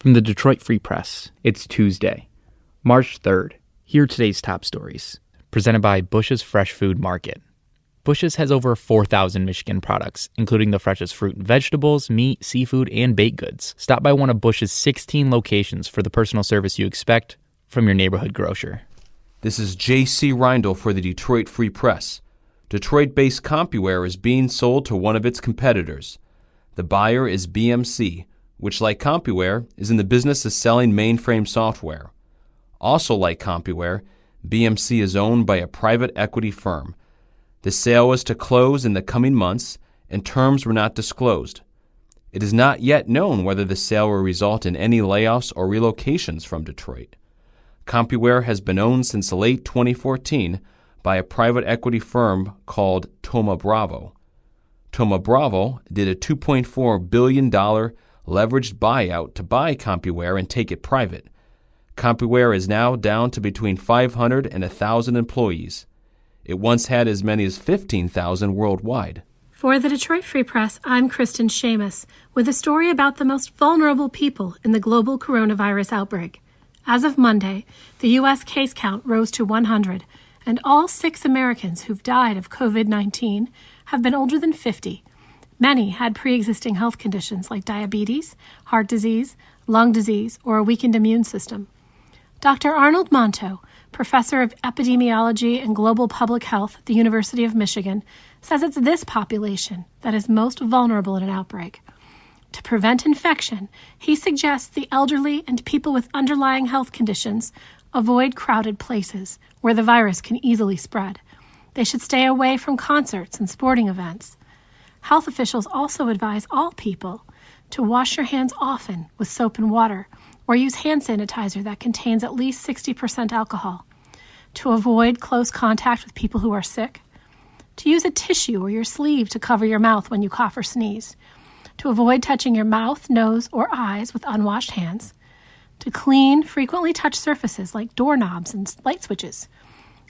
From the Detroit Free Press, it's Tuesday, March 3rd. Here are today's top stories, presented by Bush's Fresh Food Market. Bush's has over 4,000 Michigan products, including the freshest fruit and vegetables, meat, seafood, and baked goods. Stop by one of Bush's 16 locations for the personal service you expect from your neighborhood grocer. This is J.C. Reindl for the Detroit Free Press. Detroit-based Compuware is being sold to one of its competitors. The buyer is BMC, which, like Compuware, is in the business of selling mainframe software. Also like Compuware, BMC is owned by a private equity firm. The sale was to close in the coming months, and terms were not disclosed. It is not yet known whether the sale will result in any layoffs or relocations from Detroit. Compuware has been owned since late 2014 by a private equity firm called Thoma Bravo. Thoma Bravo did a $2.4 billion leveraged buyout to buy Compuware and take it private. Compuware is now down to between 500 and 1,000 employees. It once had as many as 15,000 worldwide. For the Detroit Free Press, I'm Kristen Seamus with a story about the most vulnerable people in the global coronavirus outbreak. As of Monday, the U.S. case count rose to 100, and all 6 Americans who've died of COVID-19 have been older than 50. Many had pre-existing health conditions like diabetes, heart disease, lung disease, or a weakened immune system. Dr. Arnold Monto, professor of epidemiology and global public health at the University of Michigan, says it's this population that is most vulnerable in an outbreak. To prevent infection, he suggests the elderly and people with underlying health conditions avoid crowded places where the virus can easily spread. They should stay away from concerts and sporting events. Health officials also advise all people to wash your hands often with soap and water, or use hand sanitizer that contains at least 60% alcohol, to avoid close contact with people who are sick, to use a tissue or your sleeve to cover your mouth when you cough or sneeze, to avoid touching your mouth, nose, or eyes with unwashed hands, to clean frequently touched surfaces like doorknobs and light switches,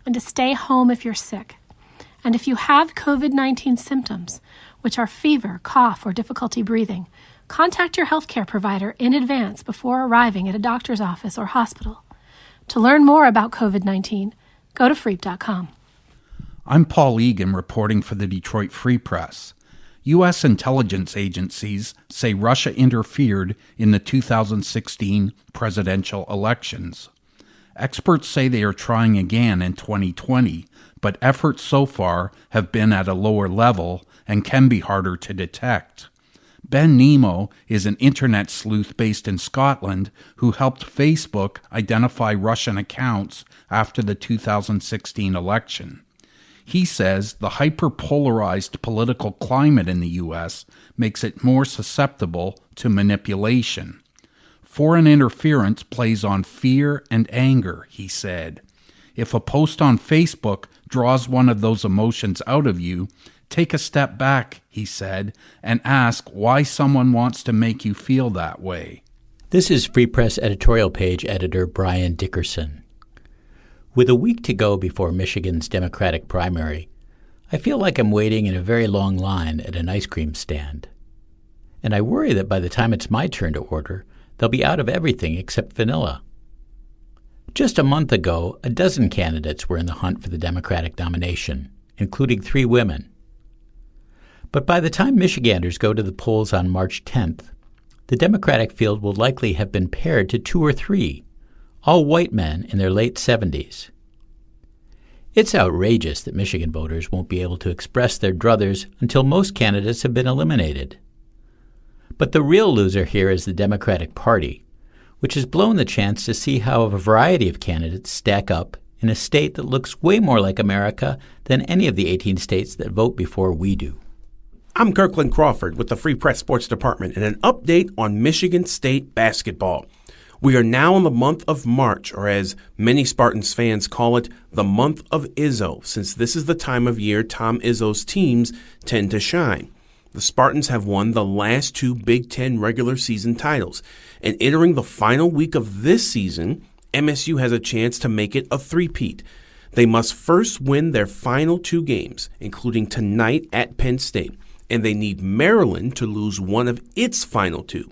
and to stay home if you're sick. And if you have COVID-19 symptoms, which are fever, cough, or difficulty breathing, contact your healthcare provider in advance before arriving at a doctor's office or hospital. To learn more about COVID-19, go to freep.com. I'm Paul Egan reporting for the Detroit Free Press. U.S. intelligence agencies say Russia interfered in the 2016 presidential elections. Experts say they are trying again in 2020, but efforts so far have been at a lower level and can be harder to detect. Ben Nemo is an internet sleuth based in Scotland who helped Facebook identify Russian accounts after the 2016 election. He says the hyper-polarized political climate in the U.S. makes it more susceptible to manipulation. Foreign interference plays on fear and anger, he said. If a post on Facebook draws one of those emotions out of you, take a step back, he said, and ask why someone wants to make you feel that way. This is Free Press editorial page editor Brian Dickerson. With a week to go before Michigan's Democratic primary, I feel like I'm waiting in a very long line at an ice cream stand. And I worry that by the time it's my turn to order, they'll be out of everything except vanilla. Just a month ago, a dozen candidates were in the hunt for the Democratic nomination, including 3 women. But by the time Michiganders go to the polls on March 10th, the Democratic field will likely have been pared to 2 or 3, all white men in their late 70s. It's outrageous that Michigan voters won't be able to express their druthers until most candidates have been eliminated. But the real loser here is the Democratic Party, which has blown the chance to see how a variety of candidates stack up in a state that looks way more like America than any of the 18 states that vote before we do. I'm Kirkland Crawford with the Free Press Sports Department and an update on Michigan State basketball. We are now in the month of March, or as many Spartans fans call it, the month of Izzo, since this is the time of year Tom Izzo's teams tend to shine. The Spartans have won the last 2 Big Ten regular season titles, and entering the final week of this season, MSU has a chance to make it a three-peat. They must first win their final 2 games, including tonight at Penn State, and they need Maryland to lose one of its final 2.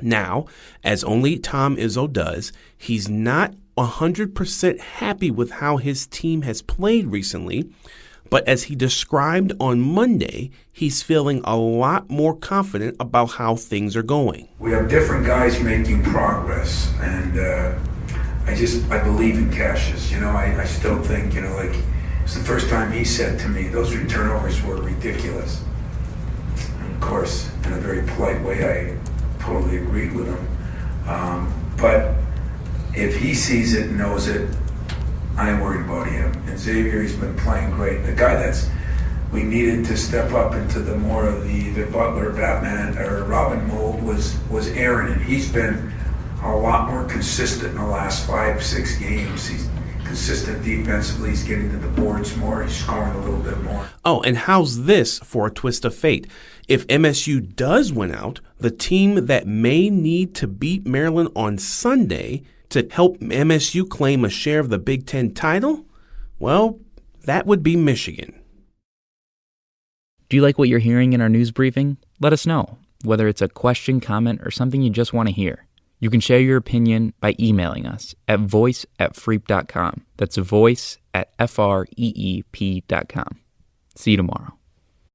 Now, as only Tom Izzo does, he's not 100% happy with how his team has played recently, but as he described on Monday, he's feeling a lot more confident about how things are going. We have different guys making progress, and I believe in Cassius. I still think, it's the first time he said to me, those turnovers were ridiculous. And of course, in a very polite way, I totally agreed with him. But if he sees it and knows it, I ain't worried about him. And Xavier, he's been playing great. The guy we needed to step up into the more of the Butler, Batman, or Robin mold was Aaron, and he's been a lot more consistent in the last 5-6 games. He's consistent defensively. He's getting to the boards more. He's scoring a little bit more. Oh, and how's this for a twist of fate? If MSU does win out, the team that may need to beat Maryland on Sunday to help MSU claim a share of the Big Ten title, well, that would be Michigan. Do you like what you're hearing in our news briefing? Let us know, whether it's a question, comment, or something you just want to hear. You can share your opinion by emailing us at voice@freep.com. That's voice@freep.com. See you tomorrow.